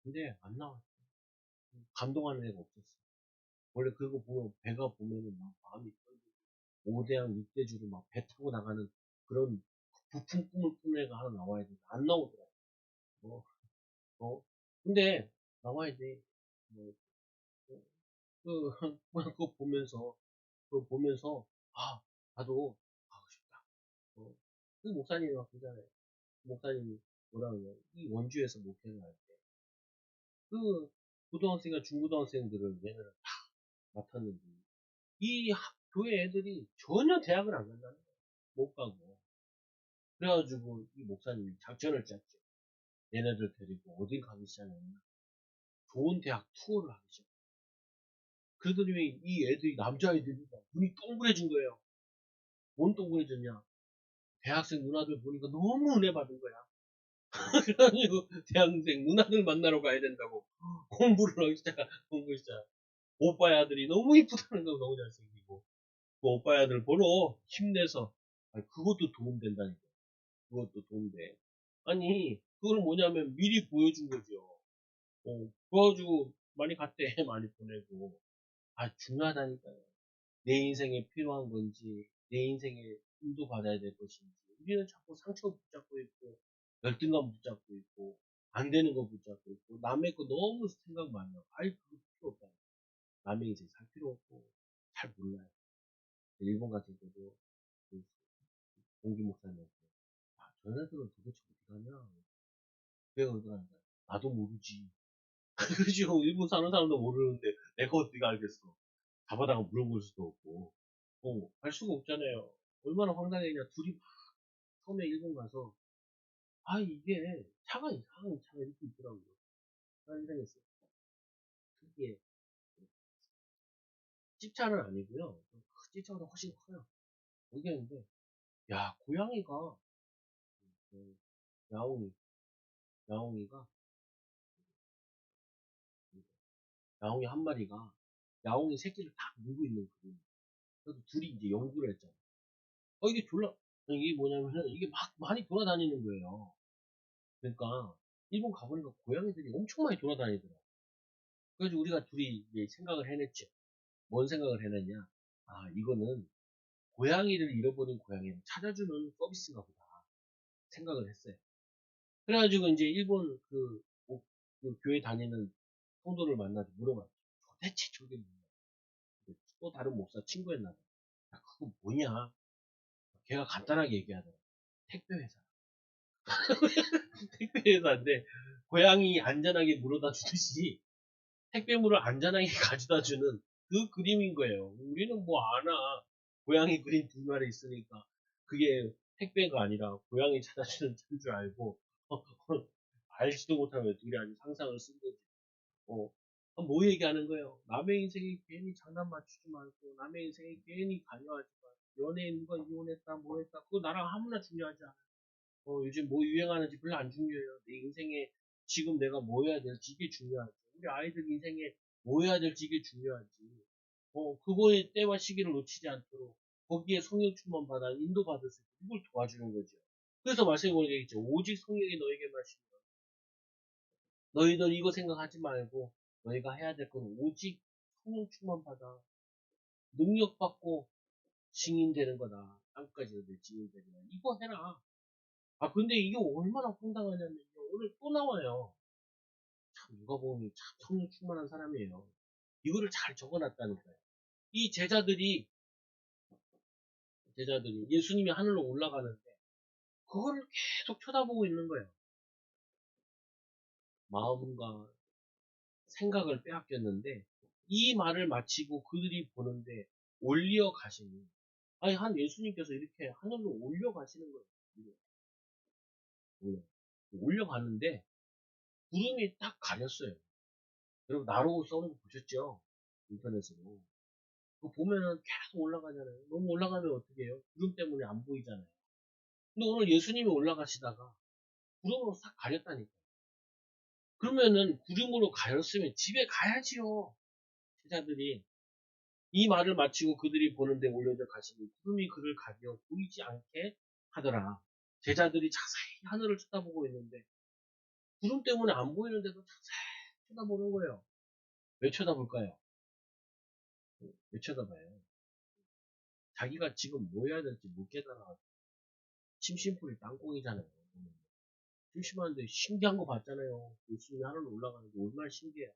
근데 안 나왔어. 감동하는 애가 없었어. 원래 그거 보면, 배가 보면은 막 마음이 떨리고, 5대양 6대주를 막 배 타고 나가는 그런 부푼 꿈을 꾸는 애가 하나 나와야 돼. 안 나오더라. 어, 근데, 나와야 돼. 뭐, 그, 그거 보면서, 아, 나도 가고 싶다. 그 목사님이 막 그러잖아요. 목사님이 뭐라 그러냐. 이 원주에서 목회를 할 때, 그, 고등학생과 중고등학생들을 얘네를 다 맡았는데, 교회 애들이 전혀 대학을 안 간다는 거야. 못 가고. 그래가지고, 이 목사님이 작전을 짰죠. 얘네들 데리고 어딜 가기 시작했냐. 좋은 대학 투어를 하기 시작했어. 그러더니 이 애들이, 남자애들이 눈이 동그래진 거예요. 뭔 동그래졌냐. 대학생 누나들 보니까 너무 은혜 받은 거야. 그래가지고 대학생 누나들 만나러 가야 된다고 공부를 하기 시작. 공부 시작. 오빠의 아들이 너무 이쁘다는 거. 너무 잘생기고 그 오빠의 아들 보러 힘내서. 아니, 그것도 도움된다니까. 그것도 도움돼. 아니 그거는 뭐냐면 미리 보여준 거죠. 그래가지고 많이 갔대. 많이 보내고. 중요하다니까요. 내 인생에 필요한 건지, 내 인생에 인도받아야 될 것인지. 우리는 자꾸 상처 붙잡고 있고, 열등감 붙잡고 있고, 안 되는 거 붙잡고 있고, 남의 거 너무 생각 많이 하고, 그거 필요 없다. 남의 인생 살 필요 없고, 잘 몰라요. 일본 같은 데도, 그, 공기 목사님한테, 너네들은 도대체 어디 가냐? 내가 그러더라니까. 나도 모르지. 그죠? 일본 사는 사람도 모르는데 내가 어떻게 알겠어. 가보다가 물어볼 수도 없고. 알 수가 없잖아요. 얼마나 황당했냐. 둘이 막 처음에 일본 가서, 이게 차가 이상한 차가 이렇게 있더라고요. 이상했어요. 특이해. 집차는 아니고요. 집차보다 훨씬 커요. 모르겠는데, 야, 고양이가, 그, 야옹이, 야옹이가, 야옹이 한 마리가, 야옹이 새끼를 딱 물고 있는 그림. 그래서 둘이 이제 연구를 했잖아. 이게 이게 뭐냐면은, 이게 막 많이 돌아다니는 거예요. 그러니까, 일본 가보니까 고양이들이 엄청 많이 돌아다니더라고. 그래서 우리가 둘이 이제 생각을 해냈죠. 뭔 생각을 해냈냐. 이거는 고양이를 잃어버린 고양이를 찾아주는 서비스인가 보다. 생각을 했어요. 그래가지고 이제 일본 그 교회 다니는 성도를 만나서 물어봤죠. 도대체 저게 뭐냐. 또 다른 목사 친구였나 봐. 야, 그거 뭐냐. 걔가 간단하게 얘기하더라. 택배회사. 택배회사인데, 고양이 안전하게 물어다 주듯이 택배물을 안전하게 가져다 주는 그 그림인 거예요. 우리는 뭐 아나. 고양이 그림 두 마리 있으니까 그게 택배가 아니라 고양이 찾아주는 차인 줄 알고 알지도 못하면 둘이 아주 상상을 쓴 거지. 어, 뭐 얘기하는 거예요? 남의 인생에 괜히 장난 맞추지 말고 남의 인생에 괜히 관여하지 말고 연예인 누가 이혼했다 뭐 했다 그거 나랑 아무나 중요하지 않아. 요즘 뭐 유행하는지 별로 안 중요해요. 내 인생에 지금 내가 뭐 해야 될지 이게 중요하지. 우리 아이들 인생에 뭐 해야 될지 이게 중요하지. 그거의 때와 시기를 놓치지 않도록 거기에 성령충만 받아 인도받을 수 있고 이걸 도와주는 거죠. 그래서 말씀해 보니까 있죠. 오직 성령이 너에게 마시고 너희들 이거 생각하지 말고 너희가 해야 될 건 오직 성령충만 받아 능력받고 증인되는 거다. 땅까지 내 증인되는 거다. 이거 해라. 근데 이게 얼마나 황당하냐면요. 오늘 또 나와요. 참, 누가 보면 참 성령 충만한 사람이에요. 이거를 잘 적어놨다니까요. 이 제자들이 예수님이 하늘로 올라가는데, 그거를 계속 쳐다보고 있는 거예요. 마음과 생각을 빼앗겼는데, 이 말을 마치고 그들이 보는데, 올려 가시니, 한 예수님께서 이렇게 하늘로 올려 가시는 거예요. 올려가는데, 구름이 딱 가렸어요. 여러분, 나로 써는 거 보셨죠? 인터넷으로. 그거 보면은 계속 올라가잖아요. 너무 올라가면 어떻게 해요? 구름 때문에 안 보이잖아요. 근데 오늘 예수님이 올라가시다가 구름으로 싹 가렸다니까. 그러면은 구름으로 가렸으면 집에 가야지요. 제자들이. 이 말을 마치고 그들이 보는데 올려져 가시니 구름이 그를 가려 보이지 않게 하더라. 제자들이 자세히 하늘을 쳐다보고 있는데 구름 때문에 안 보이는데도 자세히 쳐다보는 거예요. 왜 쳐다볼까요? 왜 쳐다봐요? 자기가 지금 뭐 해야 될지 못 깨달아. 심심풀이 땅콩이잖아요. 심심한데 신기한 거 봤잖아요. 예수님이 하늘로 올라가는 게 얼마나 신기해.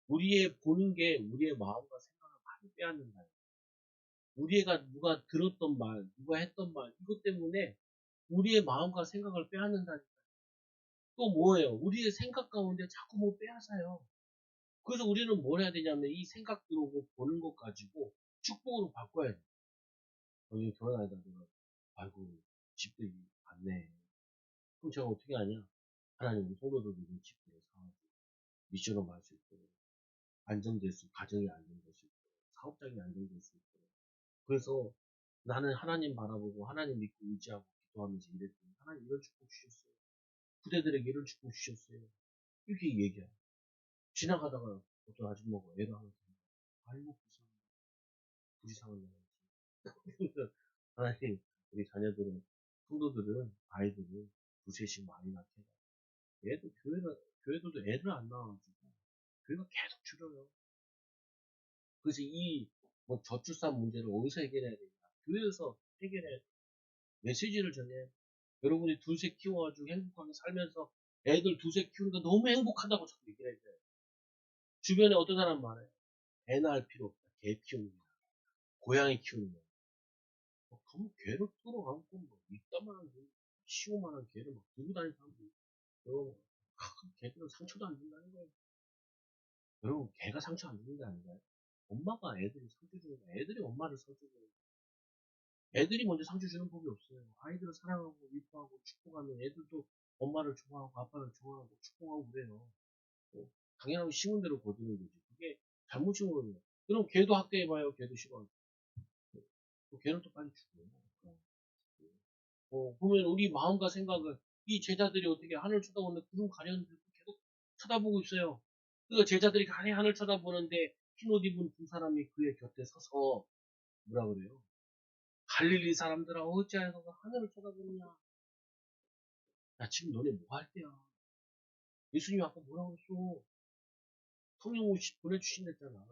우리의 보는 게 우리의 마음과 생각을 많이 빼앗는다. 우리가 누가 들었던 말, 누가 했던 말, 이것 때문에 우리의 마음과 생각을 빼앗는다니까. 또 뭐예요? 우리의 생각 가운데 자꾸 뭐 빼앗아요. 그래서 우리는 뭘 해야 되냐면 이 생각 들어오고 보는 것 가지고 축복으로 바꿔야 돼. 여기 결혼하다 보면, 아이고, 집들이 많네. 그럼 제가 어떻게 하냐? 하나님, 성도들도 이런 집들을 사고, 미션을 말할 수 있도록, 안정될 수, 가정이 안정될 수 있도록, 사업장이 안정될 수 있도록. 그래서 나는 하나님 바라보고, 하나님 믿고 의지하고 기도하면서 이랬더니, 하나님 이런 축복 주셨어요. 부대들에게 이런 축복 주셨어요. 이렇게 얘기해요. 지나가다가 어떤 아줌마가 애를 하나 더, 아이고, 불쌍한 나라지. 하나님, 우리 자녀들은, 성도들은, 아이들은 두세씩 많이 낳게 해라. 교회들도 애들 안 낳아가지고, 교회가 계속 줄여요. 그래서 뭐 저출산 문제를 어디서 해결해야 되냐. 교회에서 해결해. 메시지를 전해. 여러분이 둘째 키워가지고 행복하게 살면서 애들 두세 키우니까 너무 행복하다고 자꾸 얘기를 해줘요. 주변에 어떤 사람 말해요. 애 낳을 필요 없다. 개 키우는 거야. 고양이 키우는 거야. 그럼 개를 끌어안고 뭐, 이따만한 거. 시오만한 개를 막 들고 다니는 사람도 있고, 개들은 상처도 안 준다는 거예요. 여러분, 개가 상처 안 주는 게 아닌가요? 엄마가 애들이 상처 주는 거, 애들이 엄마를 상처 주는 거. 애들이 먼저 상처 주는 법이 없어요. 아이들을 사랑하고, 이뻐하고, 축복하면 애들도 엄마를 좋아하고, 아빠를 좋아하고, 축복하고 그래요. 어, 당연하게 심은 대로 거두는 거지. 그게 잘못 심은 거예요. 그럼 걔도 학대해봐요. 걔도 싫어. 걔는 또 빨리 죽어요. 보면 우리 마음과 생각을, 이 제자들이 어떻게 하늘 쳐다보는데 구름 가렸는데 계속 쳐다보고 있어요. 그 제자들이 가만히 하늘 쳐다보는데 흰 옷 입은 두 사람이 그의 곁에 서서 뭐라 그래요? 갈릴리 사람들아 어찌하여서 하늘을 쳐다보느냐? 야 지금 너네 뭐 할 때야? 예수님이 아까 뭐라고 그랬어? 성령 오시 보내주신댔잖아.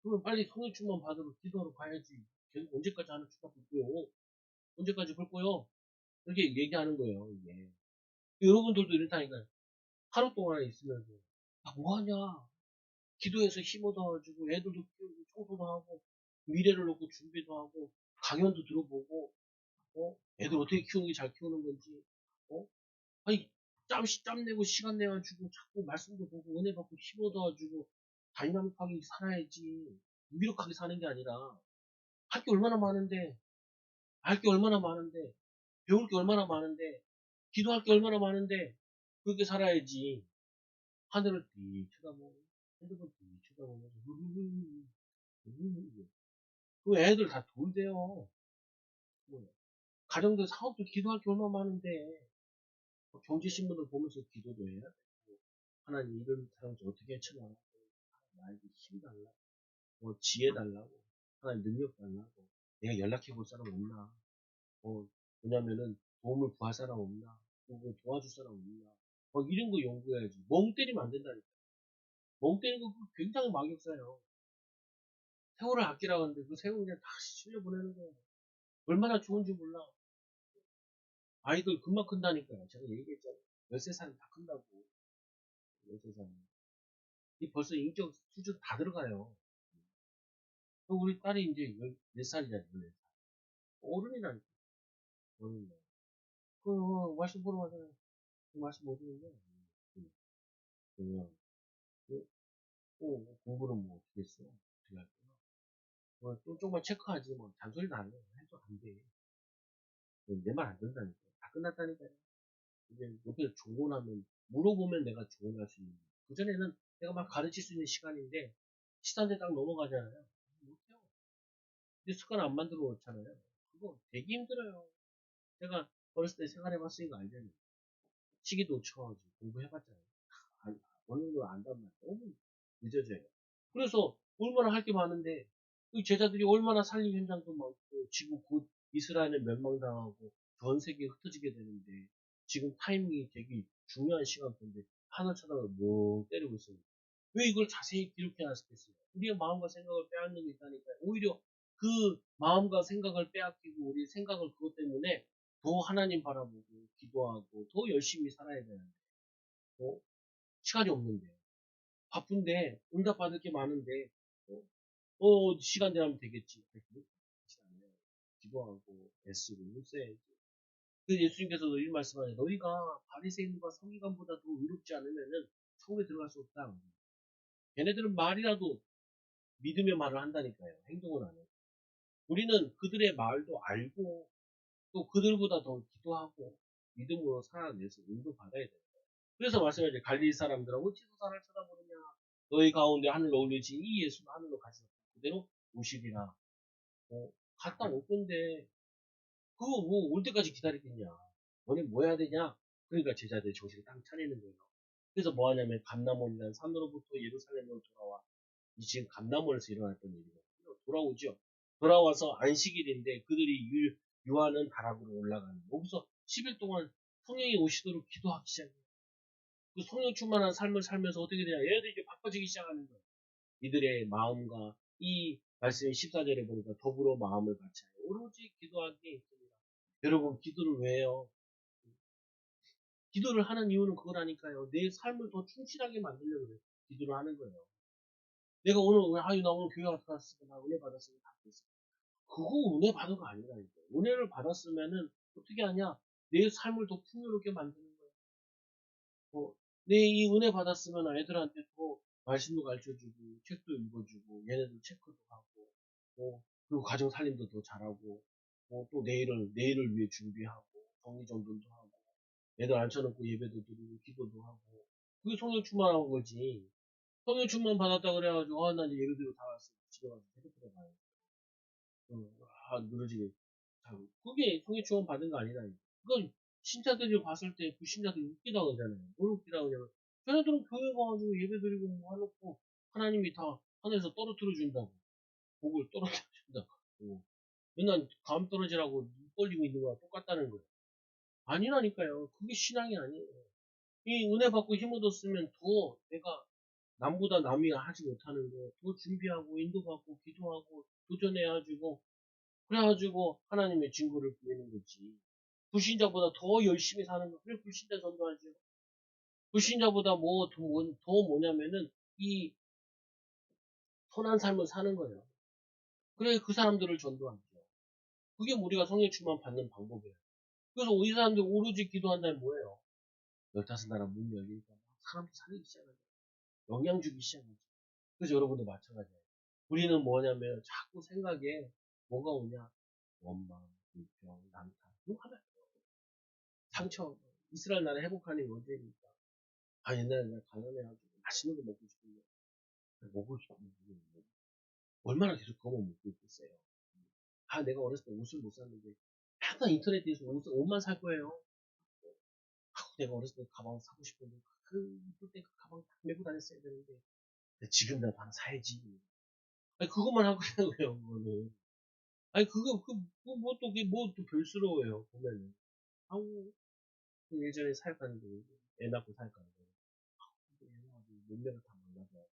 그러면 빨리 성령 충만 받으러 기도하러 가야지. 계속 언제까지 하늘 쳐다볼 거요? 언제까지 볼 거요? 이렇게 얘기하는 거예요. 이게 여러분들도 이렇다니까요. 하루 동안 있으면서 뭐 하냐? 기도해서 힘 얻어가지고 애들도 키우고 청소도 하고 미래를 놓고 준비도 하고 강연도 들어보고 애들 어떻게 키우는 게 잘 키우는 건지 아니 짬 내고 시간 내가지고 자꾸 말씀도 보고 은혜 받고 힘 얻어가지고 다이나믹하게 살아야지 무기력하게 사는 게 아니라 할 게 얼마나 많은데 알 게 얼마나 많은데 배울 게 얼마나 많은데 기도할 게 얼마나 많은데 그렇게 살아야지 하늘을 띠 쳐다보고 핸드폰 띠 쳐다보면서 그 애들 다 돌대요. 가정들 사업도 기도할 게 얼마나 많은데 경제신문을 보면서 기도도 해야 되고 하나님 이런 사람을 어떻게 해쳐나가고 나에게 힘 달라고 지혜 달라고 하나님 능력 달라고 내가 연락해 볼 사람 없나 뭐냐면은 도움을 구할 사람 없나 누구 도와줄 사람 없나 이런 거 연구해야지 멍 때리면 안 된다니까 멍 때리는 거 그거 굉장히 막역사예요 세월을 아끼라고 하는데 그 세월 그냥 다 실려보내는 거예요 얼마나 좋은지 몰라 아이들 금방 큰다니까요 제가 얘기했잖아요 13살 다 큰다고 13살 이 벌써 인격 수준 다 들어가요 우리 딸이 이제 14살이잖아요 14살 어른이라니까 어른이야 말씀 보러 가잖아요 그 말씀 못 듣는데 그냥 공부는 뭐 어떻게 했어 어떻게 할 거야 또 조금만 체크하지 뭐 잔소리는 안 해. 해도 안 돼. 내 말 안 듣는다니까. 다 끝났다니까요. 이제 옆에서 조언하면 물어보면 내가 조언할 수 있는 그전에는 내가 막 가르칠 수 있는 시간인데 시간대 딱 넘어가잖아요. 못해요. 근데 습관 안 만들어 놓잖아요. 그거 되게 힘들어요. 제가 어렸을 때 생활해봤으니까 알잖아요. 시기도 쳐가지고 공부해봤잖아요. 어느 정도 안단 말이에요. 너무 늦어져요. 그래서 얼마나 할 게 많은데 그 제자들이 얼마나 살림 현장도 많고 지금 곧 이스라엘은 멸망당하고 전 세계에 흩어지게 되는데 지금 타이밍이 되게 중요한 시간대인데 하늘 쳐다보고 뭐 때리고 있어요. 왜 이걸 자세히 기록해 놨겠어요? 우리의 마음과 생각을 빼앗는 게 있다니까요. 오히려 그 마음과 생각을 빼앗기고 우리 생각을 그것 때문에 더 하나님 바라보고 기도하고 더 열심히 살아야 되는데 시간이 없는데 바쁜데 응답받을 게 많은데 시간 되면 되겠지. 그렇지 않아요. 기도하고 애쓰고 힘써야지. 그 예수님께서도 이 말씀하세요. 너희가 바리새인과 서기관보다 더 의롭지 않으면은 천국에 들어갈 수 없다. 걔네들은 말이라도 믿음의 말을 한다니까요. 행동은 안 해요. 우리는 그들의 말도 알고 또 그들보다 더 기도하고 믿음으로 살아내서 인도 받아야 돼요. 그래서 말씀하죠. 갈릴리 사람들아 어찌서 산을 쳐다보느냐. 너희 가운데 하늘로 올리신 이 예수는 하늘로 가시다. 그대로 오시리라. 갔다 올 건데 그거 뭐 올 때까지 기다리겠냐. 너네 뭐 해야 되냐. 그러니까 제자들이 정신을 딱 차리는 거예요. 그래서 뭐 하냐면 감남원이라는 산으로부터 예루살렘으로 돌아와 이 지금 감남원에서 일어났던 일이거든요. 돌아오죠. 돌아와서 안식일인데 그들이 유하는 다락으로 올라가는 여기서 10일 동안 성령이 오시도록 기도하기 시작해요. 그 성령 충만한 삶을 살면서 어떻게 되냐. 얘네들이 이제 바빠지기 시작하는 거예요. 이들의 마음과 이 말씀의 14절에 보니까 더불어 마음을 같이 하여 오로지 기도하기에 있습니다. 여러분 기도를 왜 해요? 기도를 하는 이유는 그거라니까요. 내 삶을 더 충실하게 만들려고 그래요. 기도를 하는 거예요. 내가 오늘 나 오늘 교회 갔으니까 나 은혜 받았으니까 다 됐어. 그거 은혜 받은 거 아니라니까요. 은혜를 받았으면은 어떻게 하냐? 내 삶을 더 풍요롭게 만드는 거야. 내 이 은혜 받았으면 애들한테 더 말씀도 가르쳐주고, 책도 읽어주고, 얘네들 체크도 하고, 그리고 가정 살림도 더 잘하고, 또 내일을 위해 준비하고, 정리정돈도 하고, 애들 앉혀놓고 예배도 드리고, 기도도 하고, 그게 성령 충만한 거지. 성령 충만 받았다 그래가지고, 난 이제 예배 드리고 다 왔어. 집에 가서 핸드폰에 봐요. 늘어지게. 참, 그게 성령 충만 받은 거 아니라. 그건 신자들이 봤을 때 그 신자들이 웃기다 그러잖아요. 뭘 웃기다 그러냐면, 걔네들은 교회 가가지고 예배 드리고 뭐 해놓고, 하나님이 다 하늘에서 떨어뜨려 준다고. 복을 떨어뜨려 준다고. 맨날 감 떨어지라고 입 벌리고 있는 거랑 똑같다는 거예요. 아니라니까요. 그게 신앙이 아니에요. 이 은혜 받고 힘 얻었으면 더 내가 남보다 남이 하지 못하는 거 더 준비하고 인도받고 기도하고 도전해가지고 그래가지고 하나님의 증거를 보이는 거지. 불신자보다 더 열심히 사는 거. 그래 불신자 전도하죠. 불신자보다 더 뭐냐면은 이 선한 삶을 사는 거예요. 그래 그 사람들을 전도하죠. 그게 우리가 성령 충만 받는 방법이에요. 그래서 이 사람들 오로지 기도한다면 뭐예요? 15나라 문 열리니까 사람들 살리기 시작하죠. 영향 주기 시작하죠. 그래서 여러분도 마찬가지예요. 우리는 뭐냐면 자꾸 생각에 뭐가 오냐? 원망, 불평, 난타. 이거 하나 상처. 이스라엘 나라 회복하는 게 언제니까. 옛날에 내가 가난해가지고 맛있는 거 먹고 싶은데 먹을 수 없는 거 얼마나 계속 그거만 먹고 있겠어요. 내가 어렸을 때 옷을 못 샀는데 항상 인터넷에서 옷만 살 거예요. 내가 어렸을 때 가방 사고 싶은데 이쁠 때 그 가방 딱 메고 다녔어야 되는데 지금 나도 하나 사야지. 그것만 하고 있는 거예요, 그거는. 뭐 또 별스러워요, 보면은. 아우, 예전에 사역하는데, 애 낳고 사역하는데, 애 낳아도 몸매가 다 망가져.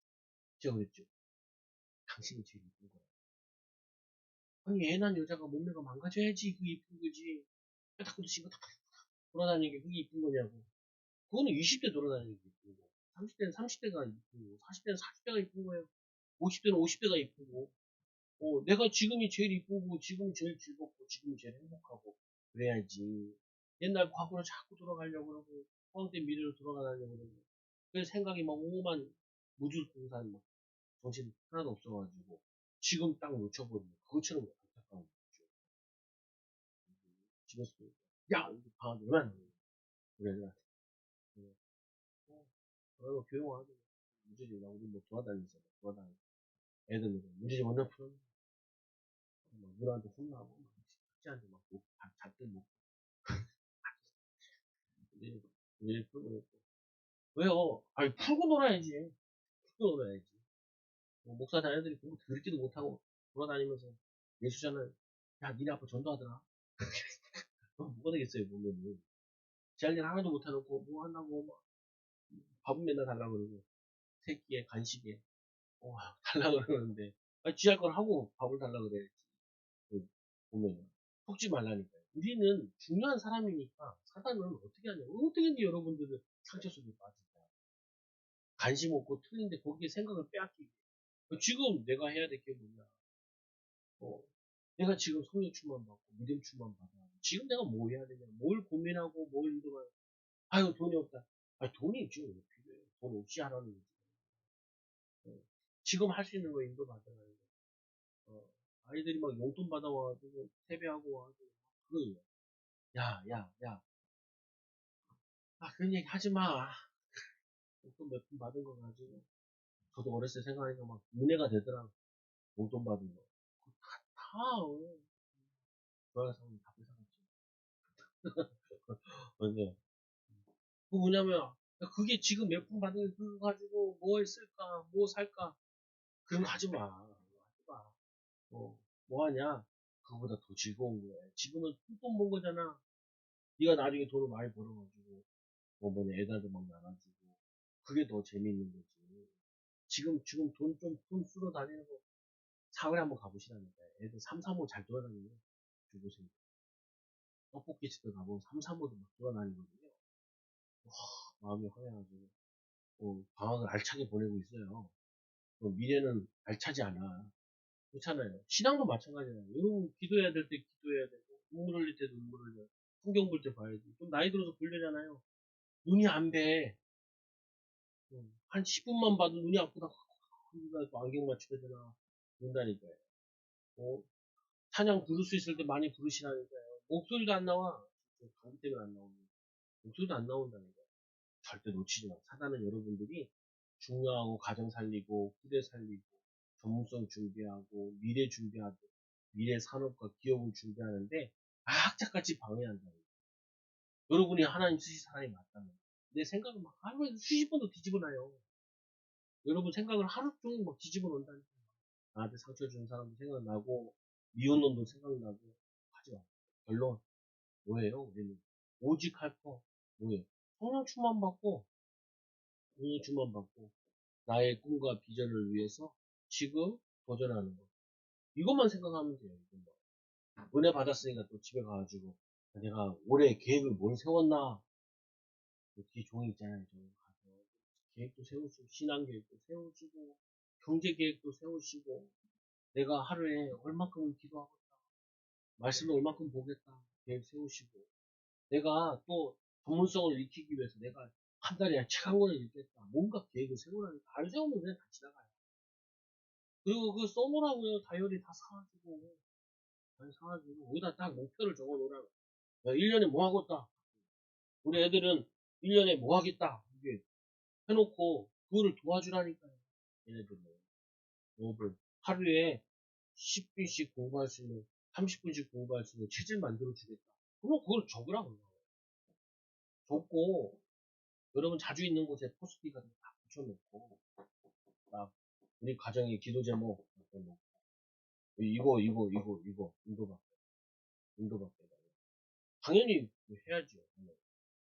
제가 그랬죠. 당신이 제일 이쁜 거야. 아니, 애 낳은 여자가 몸매가 망가져야지, 그게 이쁜 거지. 뼈다구도 씹어 탁 돌아다니는 게 그게 이쁜 거냐고. 그거는 20대 돌아다니는 게 이쁜 거. 30대는 30대가 이쁘고, 40대는 40대가 이쁜 거예요. 50대는 50대가 이쁘고, 내가 지금이 제일 이쁘고, 지금이 제일 즐겁고, 지금이 제일 행복하고, 그래야지. 옛날 과거로 자꾸 돌아가려고 그러고, 허황된 미래로 돌아가려고 그러고, 그래서 생각이 막 오만 무주공산 막 정신 하나도 없어가지고, 지금 딱 놓쳐버리면 그것처럼 안타까운 거죠. 집에서, 야! 이거 방학이 얼마나 그래, 내가. 너 조용하게. 무지지, 나 우리 뭐 돌아다니면서, 돌아다니면서. 애들 무지지 원래 풀어. 누나한테 혼나고, 막, 학자한테 막, 잣들 뭐, 일, 일 풀고, 왜요? 풀고 놀아야지. 풀고 놀아야지. 목사 자녀들이 공부 들지도 못하고 돌아다니면서 예수자는, 야, 니네 아빠 전도하더라. 뭐가 되겠어요, 보면은. 지 할 일 하나도 못해놓고, 뭐 한다고, 막, 밥은 맨날 달라고 그러고, 새끼에, 간식에, 달라고 그러는데, 지 할 걸 하고 밥을 달라고 그래야지. 보면은. 속지 말라니까요. 우리는 중요한 사람이니까, 사단은 어떻게 하냐. 어떻게 하냐, 여러분들은 상처 속에 빠진다. 관심 없고 틀린데 거기에 생각을 빼앗기게. 지금 내가 해야 될 게 뭐냐. 어, 내가 지금 성령 충만 받고 믿음 충만 받아. 지금 내가 뭐 해야 되냐. 뭘 고민하고 뭘 인도가. 돈이 없다. 돈이 지금 왜 필요해. 돈 없이 하라는 거지. 지금 할 수 있는 거 인도 받아라는 거. 아이들이 막 용돈 받아와가지고 세배하고 와가지고 그거 야, 야, 야. 그런 얘기 하지 마. 용돈 몇 푼 받은 거 가지고. 저도 어렸을 때 생각하니까 막 은혜가 되더라. 용돈 받은 거. 좋아하는 사람이 다 뺏어갔지. 근데 그 뭐냐면 그게 지금 몇 푼 받은 그거 가지고 뭐 했을까 뭐 살까 그런 거 하지 마. 하지 마. 뭐 하냐 그거보다 더 즐거운 거야. 지금은 푼돈 번 거잖아. 네가 나중에 돈을 많이 벌어가지고 애들도 막 나눠주고 그게 더 재밌는 거지. 지금 돈 쓰러 다니는 거 사회에 한번 가보시라니까. 애들 3, 3호 잘 돌아다니는 주보세요. 떡볶이 집에 가보면 3, 3호도 막 돌아다니거든요. 마음이 허해가지고 방학을 알차게 보내고 있어요. 미래는 알차지 않아. 그렇잖아요. 신앙도 마찬가지잖아요. 여러분 기도해야 될 때 기도해야 되고 눈물 흘릴 때도 눈물 흘려요. 풍경 볼 때 봐야지. 좀 나이 들어서 보려잖아요. 눈이 안 배. 한 10분만 봐도 눈이 아프다. 그러니까 안경 맞춰야 되나. 그런다니까요. 어, 찬양 부를 수 있을 때 많이 부르시라니까요. 목소리도 안 나와. 감기 때문에 안 나오는 목소리도 안 나온다니까요. 절대 놓치지 마. 사단은 여러분들이 중요하고 가정 살리고 후대 살리고 전문성 준비하고 미래 준비하고 미래 산업과 기업을 준비하는데 악착같이 방해한다는 거예요. 여러분이 하나님 쓰실 사람이 맞다면 내 생각을 막 하루에 수십 번도 뒤집어 놔요. 여러분 생각을 하루 종일 막 뒤집어 놓는다니까. 나한테 상처 준 사람도 생각나고 미운 놈도 생각나고 하지 마. 결론 뭐예요? 우리는 오직 할 거 뭐예요? 성령 충만 받고 성령 충만 받고 나의 꿈과 비전을 위해서 지금 도전하는 거. 이것만 생각하면 돼요. 이것만. 은혜 받았으니까 또 집에 가가지고 내가 올해 계획을 뭘 세웠나? 뒤 종이 있잖아요. 저 가서 계획도 세우시고 신앙 계획도 세우시고 경제 계획도 세우시고 내가 하루에 얼마큼 기도하겠다. 말씀을 얼마큼 보겠다. 계획 세우시고 내가 또 전문성을 익히기 위해서 내가 한 달에 책 한 권을 읽겠다. 뭔가 계획을 세우라니까 안 세우면 그냥 다 지나가요. 그리고 그 써놓으라고요. 다이어리 다 사가지고. 다 사가지고. 여기다 딱 목표를 적어 놓으라고. 야, 1년에 뭐 하겠다. 우리 애들은 1년에 뭐 하겠다. 이게 해놓고, 그거를 도와주라니까요. 얘네들은. 얘네들. 하루에 10분씩 공부할 수 있는, 30분씩 공부할 수 있는 체질 만들어주겠다. 그럼 그걸 적으라고요. 적고, 여러분 자주 있는 곳에 포스트잇 같은 거 다 붙여놓고, 딱, 우리 가정의 기도 제목, 이거, 인도받게. 당연히 해야죠.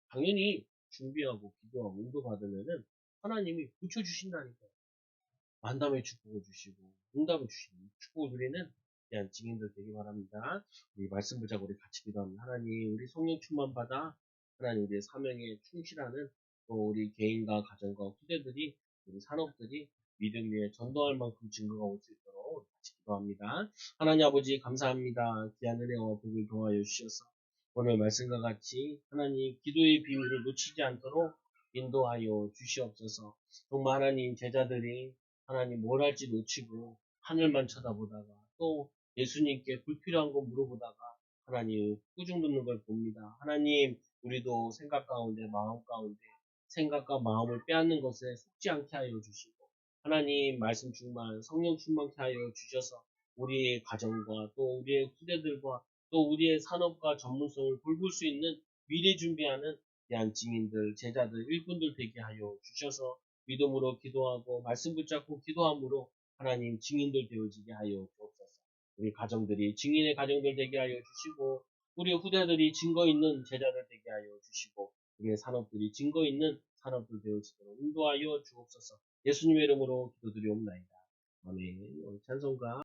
당연히 준비하고 기도하고 인도 받으면은 하나님이 고쳐주신다니까요. 만담의 축복을 주시고 응답을 주시고 축복을 누리는 귀한 증인들 되기 바랍니다. 우리 말씀 보자고 우리 같이 기도합니다. 하나님 우리 성령 충만 받아 하나님 우리의 사명에 충실하는 또 우리 개인과 가정과 후대들이 우리 산업들이 믿음 위에 전도할 만큼 증거가 올 수 있도록 같이 기도합니다. 하나님 아버지 감사합니다. 귀한 은혜와 복을 도와여 주셔서 오늘 말씀과 같이 하나님 기도의 비밀을 놓치지 않도록 인도하여 주시옵소서. 정말 하나님 제자들이 하나님 뭘 할지 놓치고 하늘만 쳐다보다가 또 예수님께 불필요한 거 물어보다가 하나님 꾸중 듣는 걸 봅니다. 하나님 우리도 생각 가운데 마음 가운데 생각과 마음을 빼앗는 것에 속지 않게 하여 주시고 하나님 말씀 충만 성령 충만케 하여 주셔서 우리의 가정과 또 우리의 후대들과 또 우리의 산업과 전문성을 돌볼 수 있는 미래 준비하는 대한 증인들, 제자들, 일꾼들 되게 하여 주셔서 믿음으로 기도하고 말씀 붙잡고 기도함으로 하나님 증인들 되어지게 하여 주옵소서. 우리 가정들이 증인의 가정들 되게 하여 주시고 우리 후대들이 증거 있는 제자들 되게 하여 주시고 우리의 산업들이 증거 있는 산업들 되어지도록 인도하여 주옵소서. 예수님의 이름으로 기도드리옵나이다. 아멘. 오늘 찬송가